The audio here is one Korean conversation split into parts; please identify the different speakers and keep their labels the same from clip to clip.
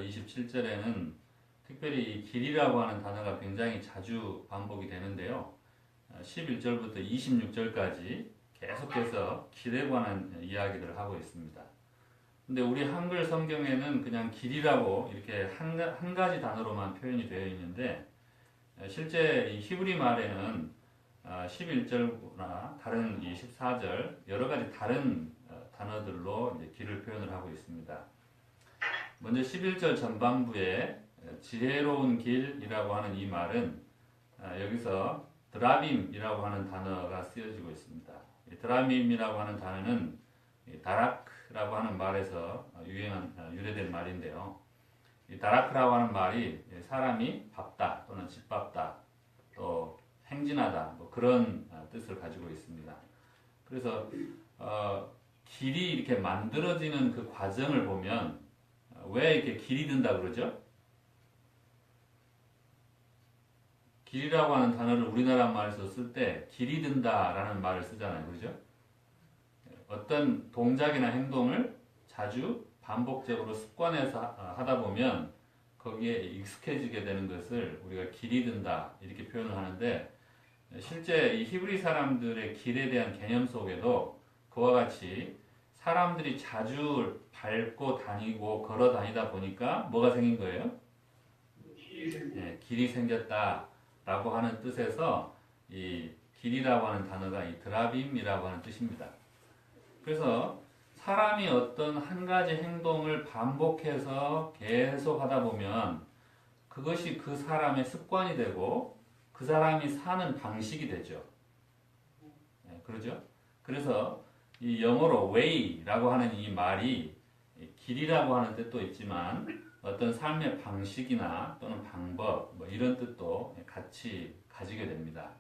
Speaker 1: 27절에는 특별히 이 길이라고 하는 단어가 굉장히 자주 반복이 되는데요. 11절부터 26절까지 계속해서 길에 관한 이야기들을 하고 있습니다. 근데 우리 한글 성경에는 그냥 길이라고 이렇게 한 가지 단어로만 표현이 되어 있는데, 실제 이 히브리 말에는 11절이나 다른 14절 여러 가지 다른 단어들로 이제 길을 표현을 하고 있습니다. 먼저 11절 전반부에 지혜로운 길이라고 하는 이 말은 여기서 드라빔이라고 하는 단어가 쓰여지고 있습니다. 드라빔이라고 하는 단어는 다라크라고 하는 말에서 유래된 말인데요. 이 다라크라고 하는 말이 사람이 밟다 또는 짓밟다 또 행진하다 뭐 그런 뜻을 가지고 있습니다. 그래서 길이 이렇게 만들어지는 그 과정을 보면 왜 이렇게 길이 든다 그러죠? 길이라고 하는 단어를 우리나라 말에서 쓸 때 길이 든다라는 말을 쓰잖아요. 그렇죠? 어떤 동작이나 행동을 자주 반복적으로 습관해서 하다 보면 거기에 익숙해지게 되는 것을 우리가 길이 든다 이렇게 표현을 하는데, 실제 이 히브리 사람들의 길에 대한 개념 속에도 그와 같이 사람들이 자주 밟고 다니고 걸어 다니다 보니까 뭐가 생긴 거예요? 길이 생겼다라고 하는 뜻에서 이 길이라고 하는 단어가 이 드라빔이라고 하는 뜻입니다. 그래서 사람이 어떤 한 가지 행동을 반복해서 계속 하다 보면 그것이 그 사람의 습관이 되고 그 사람이 사는 방식이 되죠. 그러죠? 그래서 이 영어로 way라고 하는 이 말이 길이라고 하는 뜻도 있지만 어떤 삶의 방식이나 또는 방법 뭐 이런 뜻도 같이 가지게 됩니다.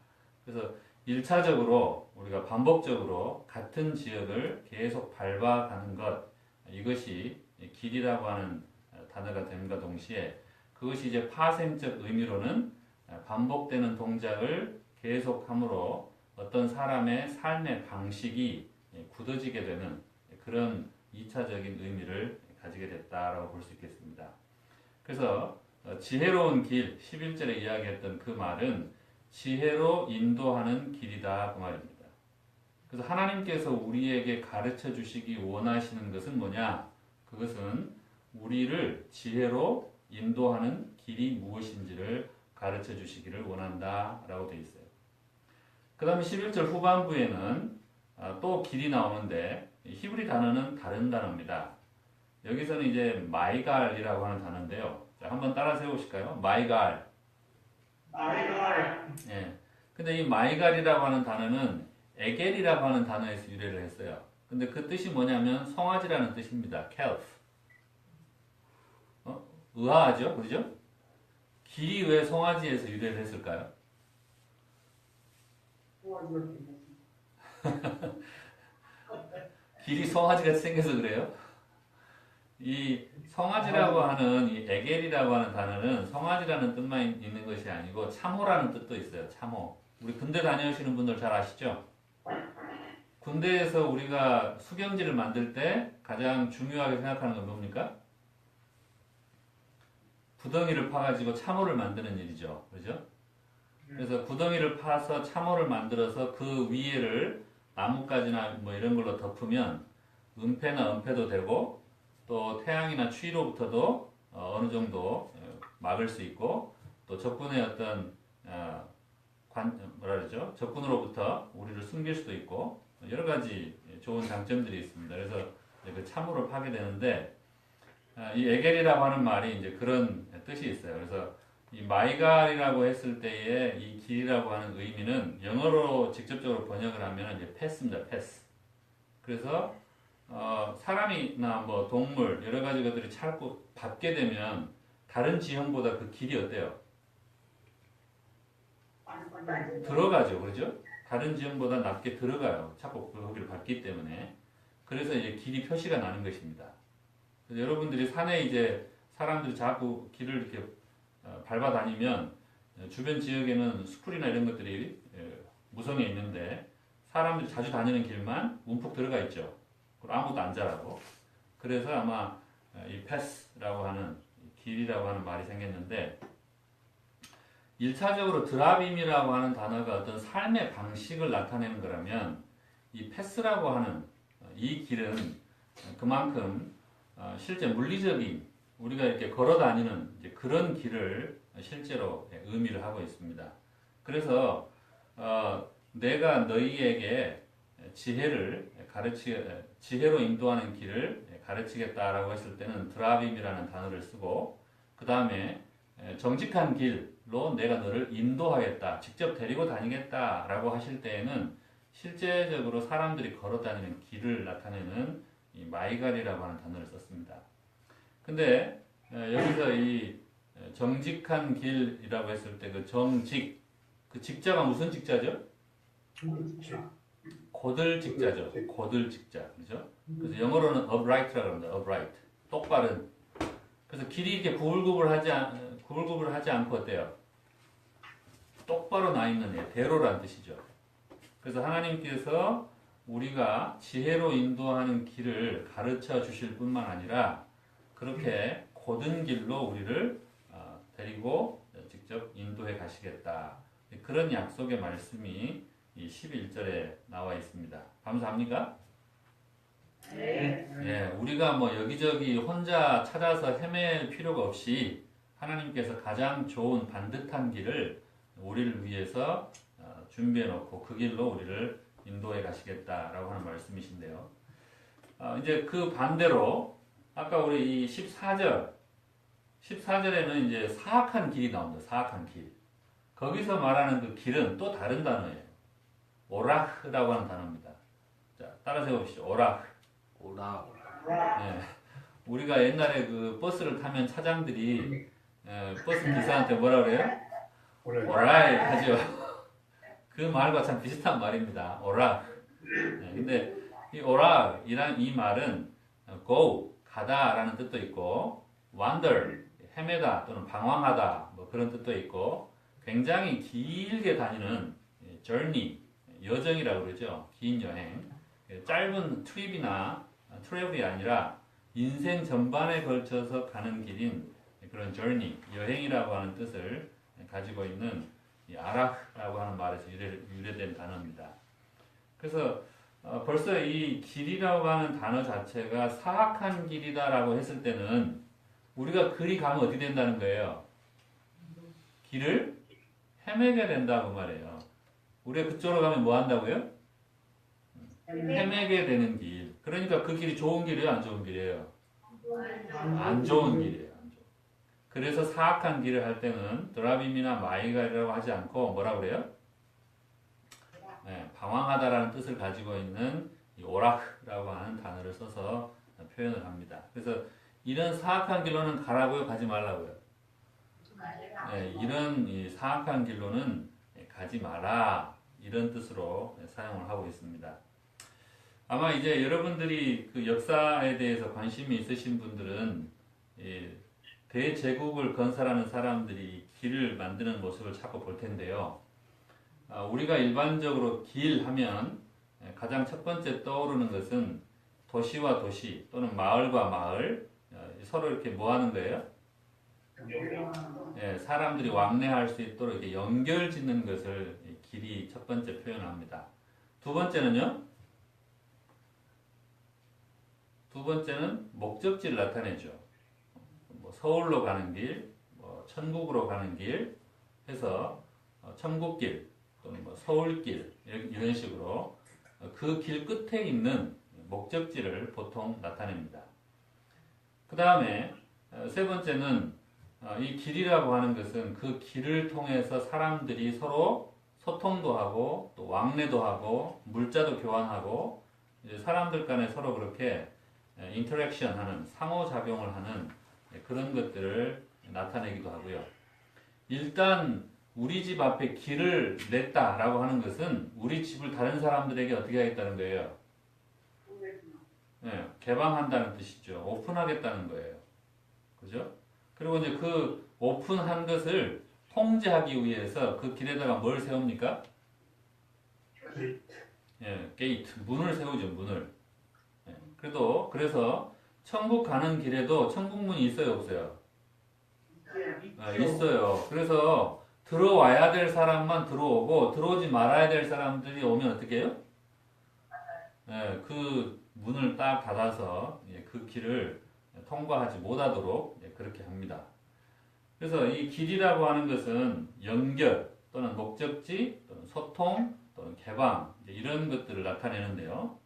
Speaker 1: 그래서 1차적으로 우리가 반복적으로 같은 지역을 계속 밟아가는 것, 이것이 길이라고 하는 단어가 됨과 동시에 그것이 이제 파생적 의미로는 반복되는 동작을 계속함으로 어떤 사람의 삶의 방식이 굳어지게 되는 그런 2차적인 의미를 가지게 됐다라고 볼 수 있겠습니다. 그래서 지혜로운 길, 11절에 이야기했던 그 말은 지혜로 인도하는 길이다 그 말입니다. 그래서 하나님께서 우리에게 가르쳐 주시기 원하시는 것은 뭐냐? 그것은 우리를 지혜로 인도하는 길이 무엇인지를 가르쳐 주시기를 원한다 라고 되어 있어요. 그 다음에 11절 후반부에는 또 길이 나오는데 히브리 단어는 다른 단어입니다. 여기서는 이제 마이갈이라고 하는 단어인데요. 자, 한번 따라 세우실까요? 마이갈. 예. 근데 이 마이갈이라고 하는 단어는 에겔이라고 하는 단어에서 유래를 했어요. 근데 그 뜻이 뭐냐면 송아지라는 뜻입니다. calf. 의아하죠? 그죠? 길이 왜 송아지에서 유래를 했을까요? 길이 송아지같이 생겨서 그래요? 이 송아지라고 하는 이 에겔이라고 하는 단어는 송아지라는 뜻만 있는 것이 아니고 참호라는 뜻도 있어요. 참호. 우리 군대 다녀오시는 분들 잘 아시죠? 군대에서 우리가 수경지를 만들 때 가장 중요하게 생각하는 건 뭡니까? 구덩이를 파가지고 참호를 만드는 일이죠. 그죠? 그래서 구덩이를 파서 참호를 만들어서 그 위에를 나뭇가지나 뭐 이런 걸로 덮으면 은폐나 은폐도 되고 또 태양이나 추위로부터도 어느 정도 막을 수 있고 또 적군의 어떤 뭐라 그러죠? 적군으로부터 우리를 숨길 수도 있고 여러 가지 좋은 장점들이 있습니다. 그래서 그 참호를 파게 되는데 이 에겔이라고 하는 말이 이제 그런 뜻이 있어요. 그래서 이 마이갈이라고 했을 때의 이 길이라고 하는 의미는 영어로 직접적으로 번역을 하면 이제 패스입니다. 패스. 그래서 사람이나 뭐 동물 여러 가지 것들이 자꾸 밟게 되면 다른 지형보다 그 길이 어때요? 들어가죠, 그렇죠? 다른 지형보다 낮게 들어가요. 자꾸 거기를 밟기 때문에. 그래서 이제 길이 표시가 나는 것입니다. 그래서 여러분들이 산에 이제 사람들이 자꾸 길을 이렇게 밟아 다니면 주변 지역에는 스쿨이나 이런 것들이 무성해 있는데 사람들이 자주 다니는 길만 움푹 들어가 있죠. 그리고 아무도 안 자라고. 그래서 아마 이 패스라고 하는 길이라고 하는 말이 생겼는데 1차적으로 드라빔이라고 하는 단어가 어떤 삶의 방식을 나타내는 거라면 이 패스라고 하는 이 길은 그만큼 실제 물리적인 우리가 이렇게 걸어 다니는 이제 그런 길을 실제로 의미를 하고 있습니다. 그래서 내가 너희에게 지혜로 인도하는 길을 가르치겠다라고 했을 때는 드라빔이라는 단어를 쓰고 그 다음에 정직한 길로 내가 너를 인도하겠다, 직접 데리고 다니겠다라고 하실 때에는 실제적으로 사람들이 걸어 다니는 길을 나타내는 이 마이갈이라고 하는 단어를 썼습니다. 근데 여기서 이 정직한 길이라고 했을 때 그 정직, 그 직자가 무슨 직자죠? 고들직자죠. 고들직자, 그죠? 그래서 영어로는 upright라고 합니다. upright, 똑바른. 그래서 길이 이렇게 구불구불하지 않고 어때요? 똑바로 나 있는 애, 대로란 뜻이죠. 그래서 하나님께서 우리가 지혜로 인도하는 길을 가르쳐 주실 뿐만 아니라 그렇게 고든 길로 우리를 데리고 직접 인도해 가시겠다. 그런 약속의 말씀이 이 11절에 나와 있습니다. 감사합니까?
Speaker 2: 네.
Speaker 1: 예, 우리가 뭐 여기저기 혼자 찾아서 헤맬 필요가 없이 하나님께서 가장 좋은 반듯한 길을 우리를 위해서 준비해 놓고 그 길로 우리를 인도해 가시겠다라고 하는 말씀이신데요. 이제 그 반대로 아까 우리 이 14절에는 이제 사악한 길이 나옵니다. 사악한 길. 거기서 말하는 그 길은 또 다른 단어예요. 오라흐라고 하는 단어입니다. 자, 따라서 해봅시다. 오라흐.
Speaker 2: 오라.
Speaker 1: 예, 우리가 옛날에 그 버스를 타면 차장들이 버스 기사한테 뭐라 그래요? 오라이 하죠. 그 말과 참 비슷한 말입니다. 오라. 근데 이 오라이란 이 말은 go 가다라는 뜻도 있고 wander 헤매다 또는 방황하다 뭐 그런 뜻도 있고 굉장히 길게 다니는 journey 여정이라고 그러죠. 긴 여행. 짧은 트립이나 트래블이 아니라 인생 전반에 걸쳐서 가는 길인 그런 journey 여행이라고 하는 뜻을 가지고 있는 이 아라흐라고 하는 말에서 유래된 단어입니다. 그래서 벌써 이 길이라고 하는 단어 자체가 사악한 길이다라고 했을 때는 우리가 그리 가면 어떻게 된다는 거예요? 길을 헤매게 된다고 말해요. 우리가 그쪽으로 가면 뭐 한다고요? 헤매게 되는 길. 그러니까 그 길이 좋은 길이에요? 안 좋은 길이에요? 안 좋은 길이에요. 안 좋은. 그래서 사악한 길을 할 때는 드라빔이나 마이갈이라고 하지 않고 뭐라고 그래요? 네, 방황하다라는 뜻을 가지고 있는 이 오라흐라고 하는 단어를 써서 표현을 합니다. 그래서 이런 사악한 길로는 가라고요? 가지 말라고요? 네, 이런 이 사악한 길로는 가지 마라. 이런 뜻으로 사용을 하고 있습니다. 아마 이제 여러분들이 그 역사에 대해서 관심이 있으신 분들은 대제국을 건설하는 사람들이 길을 만드는 모습을 자꾸 볼 텐데요. 우리가 일반적으로 길 하면 가장 첫 번째 떠오르는 것은 도시와 도시 또는 마을과 마을 서로 이렇게 뭐 하는 거예요? 사람들이 왕래할 수 있도록 이렇게 연결 짓는 것을 길이 첫 번째 표현합니다. 두 번째는요? 두 번째는 목적지를 나타내죠. 뭐 서울로 가는 길, 뭐 천국으로 가는 길 해서 천국길 또는 뭐 서울길 이런 식으로 그 길 끝에 있는 목적지를 보통 나타냅니다. 그 다음에 세 번째는 이 길이라고 하는 것은 그 길을 통해서 사람들이 서로 소통도 하고 또 왕래도 하고 물자도 교환하고 이제 사람들 간에 서로 그렇게 인터랙션 하는 상호작용을 하는 그런 것들을 나타내기도 하고요. 일단 우리 집 앞에 길을 냈다라고 하는 것은 우리 집을 다른 사람들에게 어떻게 하겠다는 거예요? 개방한다는 뜻이죠. 오픈하겠다는 거예요. 그죠? 그리고 이제 그 오픈한 것을 통제하기 위해서 그 길에다가 뭘 세웁니까? 게이트. 문을 세우죠, 문을. 그래서 천국 가는 길에도 천국문이 있어요, 없어요? 있어요. 그래서 들어와야 될 사람만 들어오고 들어오지 말아야 될 사람들이 오면 어떻게 해요? 예, 그 문을 딱 닫아서 예, 그 길을 통과하지 못하도록 예, 그렇게 합니다. 그래서 이 길이라고 하는 것은 연결 또는 목적지 또는 소통 또는 개방 이제 이런 것들을 나타내는데요.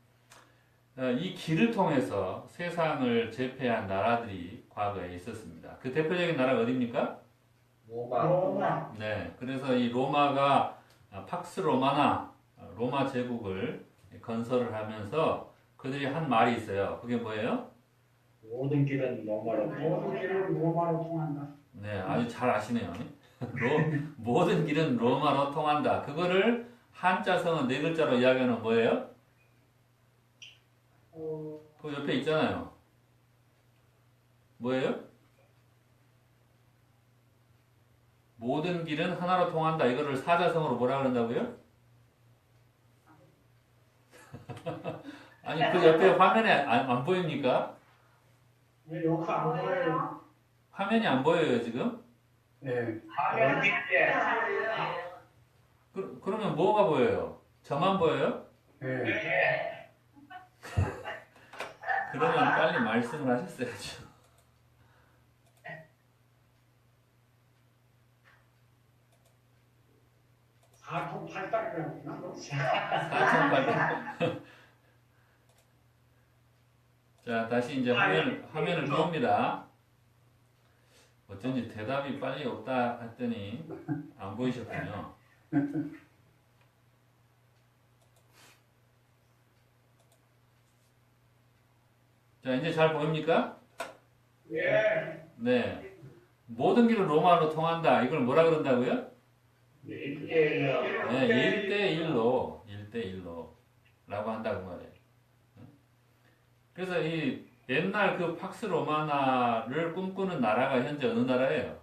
Speaker 1: 이 길을 통해서 세상을 제패한 나라들이 과거에 있었습니다. 그 대표적인 나라가 어디입니까?
Speaker 2: 로마.
Speaker 1: 네, 그래서 이 로마가 팍스 로마나 로마 제국을 건설을 하면서 그들이 한 말이 있어요. 그게 뭐예요?
Speaker 2: 모든 길은 로마로 통한다.
Speaker 1: 네, 아주 잘 아시네요. 모든 길은 로마로 통한다. 그거를 한자성은 네 글자로 이야기하는 뭐예요? 그 옆에 있잖아요. 뭐예요? 모든 길은 하나로 통한다. 이거를 사자성어로 뭐라 그런다고요? 아니 그 옆에 화면에 안 보입니까?
Speaker 2: 왜 여기 안 보여요?
Speaker 1: 화면이 안 보여요 지금?
Speaker 2: 네.
Speaker 1: 그러면 뭐가 보여요? 저만 보여요?
Speaker 2: 네.
Speaker 1: 그러면 빨리 말씀을 하셨어야죠.
Speaker 2: 사통팔달이라고
Speaker 1: 4,800. 자, 다시 이제 화면을 봅니다. 어쩐지 대답이 빨리 없다 했더니 안 보이셨군요. 자, 이제 잘 보입니까?
Speaker 2: 예.
Speaker 1: 네. 모든 길은 로마로 통한다. 이걸 뭐라 그런다고요? 네, 1대1로, 1대1로 라고 한다고 말해요. 그래서 이 옛날 그 팍스 로마나를 꿈꾸는 나라가 현재 어느 나라예요?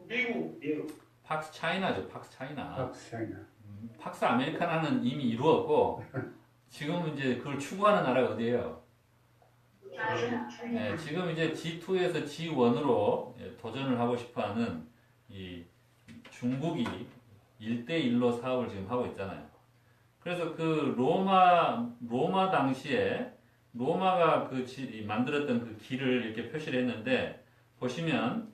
Speaker 2: 미국.
Speaker 1: 팍스 차이나죠, 팍스 차이나.
Speaker 2: 박사이나.
Speaker 1: 팍스 아메리카나는 이미 이루었고, 지금 이제 그걸 추구하는 나라가 어디예요? 네, 지금 이제 G2에서 G1으로 도전을 하고 싶어 하는 이 중국이 1대1로 사업을 지금 하고 있잖아요. 그래서 그 로마 당시에 로마가 만들었던 그 길을 이렇게 표시를 했는데 보시면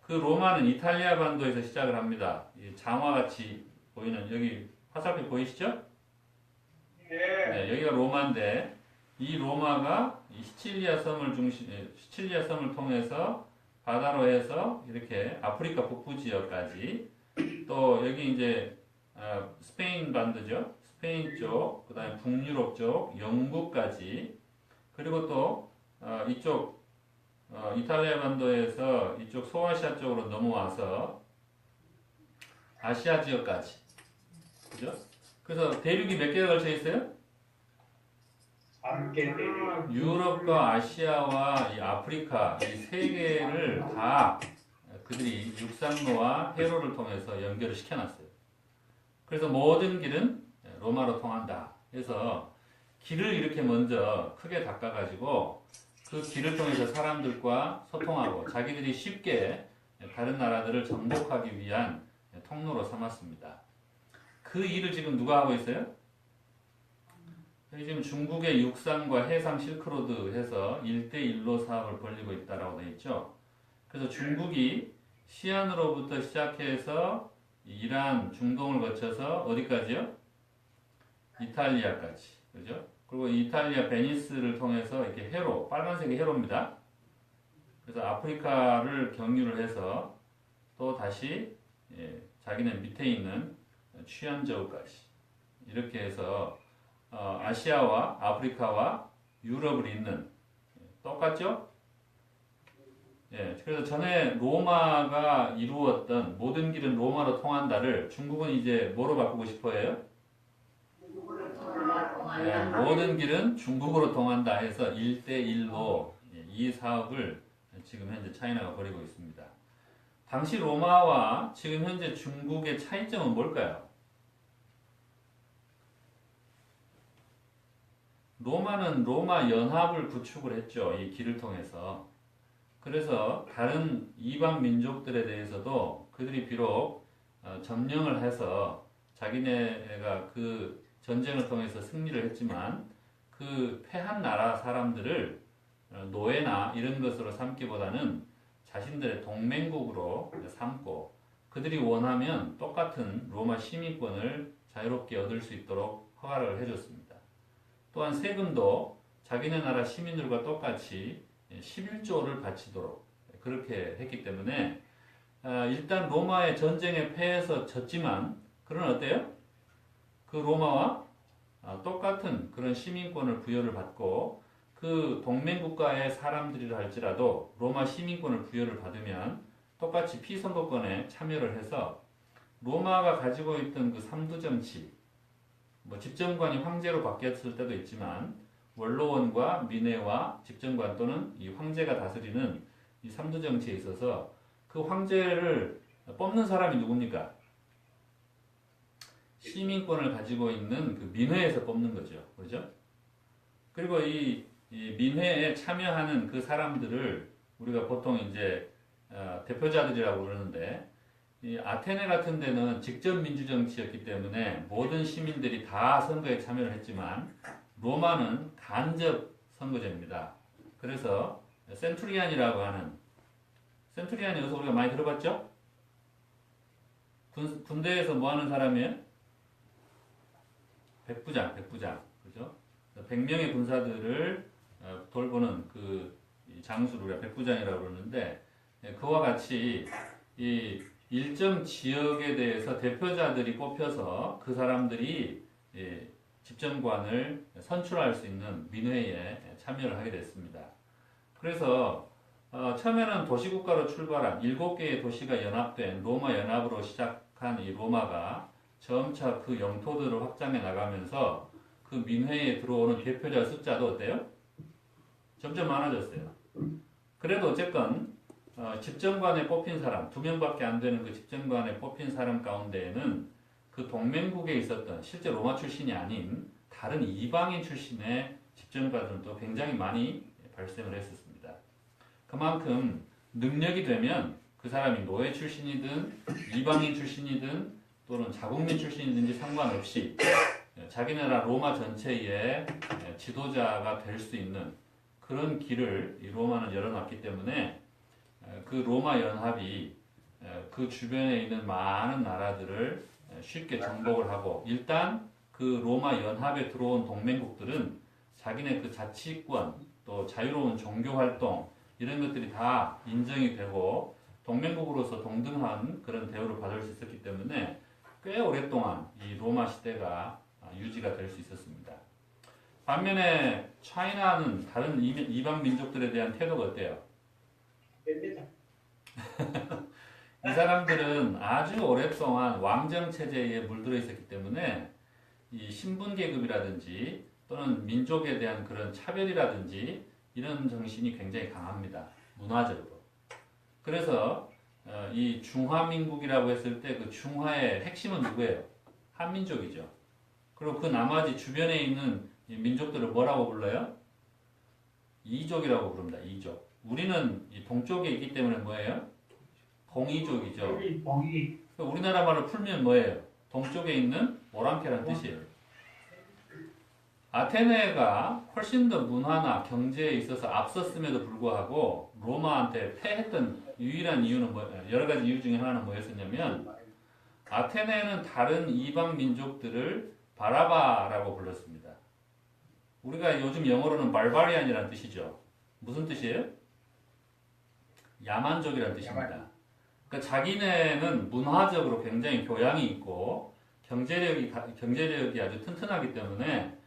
Speaker 1: 그 로마는 이탈리아 반도에서 시작을 합니다. 이 장화같이 보이는 여기 화살표 보이시죠? 네, 여기가 로마인데 이 로마가 이 시칠리아 섬을 통해서 바다로 해서 이렇게 아프리카 북부 지역까지 또 여기 이제 스페인 반도죠. 스페인 쪽, 그다음에 북유럽 쪽, 영국까지 그리고 또 이쪽 이탈리아 반도에서 이쪽 소아시아 쪽으로 넘어와서 아시아 지역까지, 그죠? 그래서 대륙이 몇 개가 걸쳐 있어요? 유럽과 아시아와 이 아프리카 이 세 개를 다 그들이 육상로와 해로를 통해서 연결을 시켜놨어요. 그래서 모든 길은 로마로 통한다. 그래서 길을 이렇게 먼저 크게 닦아가지고 그 길을 통해서 사람들과 소통하고 자기들이 쉽게 다른 나라들을 정복하기 위한 통로로 삼았습니다. 그 일을 지금 누가 하고 있어요? 여기 지금 중국의 육상과 해상 실크로드 해서 1대1로 사업을 벌리고 있다라고 되어 있죠. 그래서 중국이 시안으로부터 시작해서 이란, 중동을 거쳐서 어디까지요? 이탈리아까지. 그죠? 그리고 이탈리아 베니스를 통해서 이렇게 해로, 빨간색이 해로입니다. 그래서 아프리카를 경유를 해서 또 다시 자기네 밑에 있는 취안저우까지 이렇게 해서 아시아와 아프리카와 유럽을 잇는 똑같죠? 예, 그래서 전에 로마가 이루었던 모든 길은 로마로 통한다를 중국은 이제 뭐로 바꾸고 싶어 해요? 예, 모든 길은 중국으로 통한다 해서 1대1로 이 사업을 지금 현재 차이나가 벌이고 있습니다. 당시 로마와 지금 현재 중국의 차이점은 뭘까요? 로마는 로마 연합을 구축을 했죠. 이 길을 통해서. 그래서 다른 이방 민족들에 대해서도 그들이 비록 점령을 해서 자기네가 그 전쟁을 통해서 승리를 했지만 그 패한 나라 사람들을 노예나 이런 것으로 삼기보다는 자신들의 동맹국으로 삼고 그들이 원하면 똑같은 로마 시민권을 자유롭게 얻을 수 있도록 허가를 해줬습니다. 또한 세금도 자기네 나라 시민들과 똑같이 11조를 바치도록 그렇게 했기 때문에 일단 로마의 전쟁에 패해서 졌지만 그런 어때요? 그 로마와 똑같은 그런 시민권을 부여를 받고 그 동맹국가의 사람들이라 할지라도 로마 시민권을 부여를 받으면 똑같이 피선거권에 참여를 해서 로마가 가지고 있던 그 삼두정치, 뭐 집정관이 황제로 바뀌었을 때도 있지만 원로원과 민회와 집정관 또는 이 황제가 다스리는 이 삼두정치에 있어서 그 황제를 뽑는 사람이 누굽니까? 시민권을 가지고 있는 그 민회에서 뽑는 거죠. 그렇죠? 그리고 이 민회에 참여하는 그 사람들을 우리가 보통 이제 대표자들이라고 그러는데 이 아테네 같은 데는 직접 민주정치였기 때문에 모든 시민들이 다 선거에 참여를 했지만 로마는 간접 선거제입니다. 그래서 센투리안이라고 하는 센투리안이 여기서 우리가 많이 들어봤죠? 군대에서 뭐 하는 사람이에요? 백부장. 그죠? 100명의 군사들을 돌보는 그 장수를 우리가 백부장이라고 그러는데 그와 같이 이 일정 지역에 대해서 대표자들이 뽑혀서 그 사람들이 집정관을 선출할 수 있는 민회에 참여를 하게 됐습니다. 그래서 처음에는 도시국가로 출발한 7개의 도시가 연합된 로마 연합으로 시작한 이 로마가 점차 그 영토들을 확장해 나가면서 그 민회에 들어오는 대표자 숫자도 어때요? 점점 많아졌어요. 그래도 어쨌건 집정관에 뽑힌 사람, 2명밖에 안 되는 그 집정관에 뽑힌 사람 가운데에는 그 동맹국에 있었던 실제 로마 출신이 아닌 다른 이방인 출신의 집정관들도 굉장히 많이 발생을 했었습니다. 그만큼 능력이 되면 그 사람이 노예 출신이든 이방인 출신이든 또는 자국민 출신이든지 상관없이 자기 나라 로마 전체의 지도자가 될 수 있는 그런 길을 이 로마는 열어놨기 때문에 그 로마 연합이 그 주변에 있는 많은 나라들을 쉽게 정복을 하고 일단 그 로마 연합에 들어온 동맹국들은 자기네 그 자치권 또 자유로운 종교 활동 이런 것들이 다 인정이 되고 동맹국으로서 동등한 그런 대우를 받을 수 있었기 때문에 꽤 오랫동안 이 로마 시대가 유지가 될 수 있었습니다. 반면에 차이나는 다른 이방 민족들에 대한 태도가 어때요? 이 사람들은 아주 오랫동안 왕정 체제에 물들어 있었기 때문에 이 신분 계급이라든지 또는 민족에 대한 그런 차별이라든지 이런 정신이 굉장히 강합니다. 문화적으로. 그래서 이 중화민국이라고 했을 때 그 중화의 핵심은 누구예요? 한민족이죠. 그리고 그 나머지 주변에 있는 민족들을 뭐라고 불러요? 이족이라고 부릅니다. 이족. 우리는 이 동쪽에 있기 때문에 뭐예요? 동이족이죠. 우리나라 말을 풀면 뭐예요? 동쪽에 있는 오랑캐라는 뜻이에요. 아테네가 훨씬 더 문화나 경제에 있어서 앞섰음에도 불구하고 로마한테 패했던 유일한 이유는 여러 가지 이유 중에 하나는 뭐였었냐면 아테네는 다른 이방 민족들을 바라바라고 불렀습니다. 우리가 요즘 영어로는 발바리안이라는 뜻이죠. 무슨 뜻이에요? 야만족이라는 뜻입니다. 그러니까 자기네는 문화적으로 굉장히 교양이 있고 경제력이 아주 튼튼하기 때문에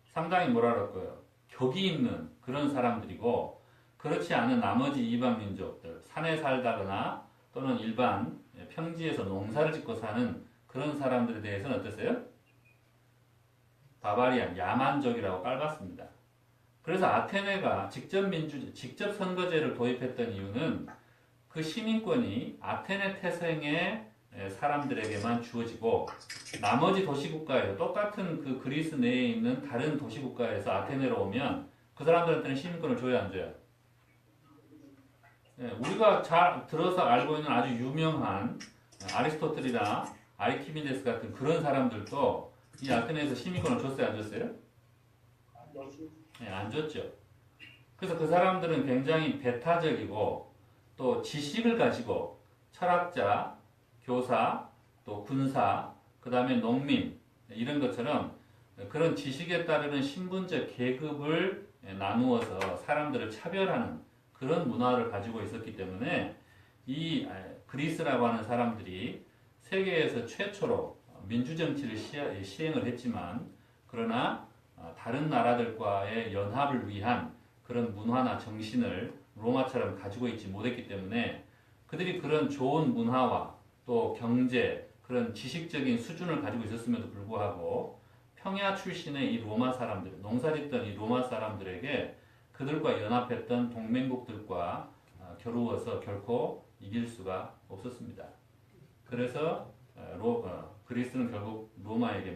Speaker 1: 상당히 뭐랄까요? 격이 있는 그런 사람들이고 그렇지 않은 나머지 이방 민족들, 산에 살다거나 또는 일반 평지에서 농사를 짓고 사는 그런 사람들에 대해서는 어땠어요? 바바리안, 야만족이라고 깔봤습니다. 그래서 아테네가 직접 선거제를 도입했던 이유는 그 시민권이 아테네 태생의 사람들에게만 주어지고 나머지 도시국가에서 똑같은 그 그리스 내에 있는 다른 도시국가에서 아테네로 오면 그 사람들한테는 시민권을 줘야 안 줘요? 예, 우리가 잘 들어서 알고 있는 아주 유명한 아리스토텔이나 아리키미데스 같은 그런 사람들도 이 아테네에서 시민권을 줬어요, 안 줬어요? 예, 안 줬죠. 그래서 그 사람들은 굉장히 배타적이고 또 지식을 가지고 철학자, 교사, 또 군사, 그 다음에 농민 이런 것처럼 그런 지식에 따르는 신분적 계급을 나누어서 사람들을 차별하는 그런 문화를 가지고 있었기 때문에 이 그리스라고 하는 사람들이 세계에서 최초로 민주정치를 시행을 했지만 그러나 다른 나라들과의 연합을 위한 그런 문화나 정신을 로마처럼 가지고 있지 못했기 때문에 그들이 그런 좋은 문화와 또 경제, 그런 지식적인 수준을 가지고 있었음에도 불구하고 평야 출신의 이 로마 사람들, 농사짓던 이 로마 사람들에게 그들과 연합했던 동맹국들과 겨루어서 결코 이길 수가 없었습니다. 그래서 그리스는 결국 로마에게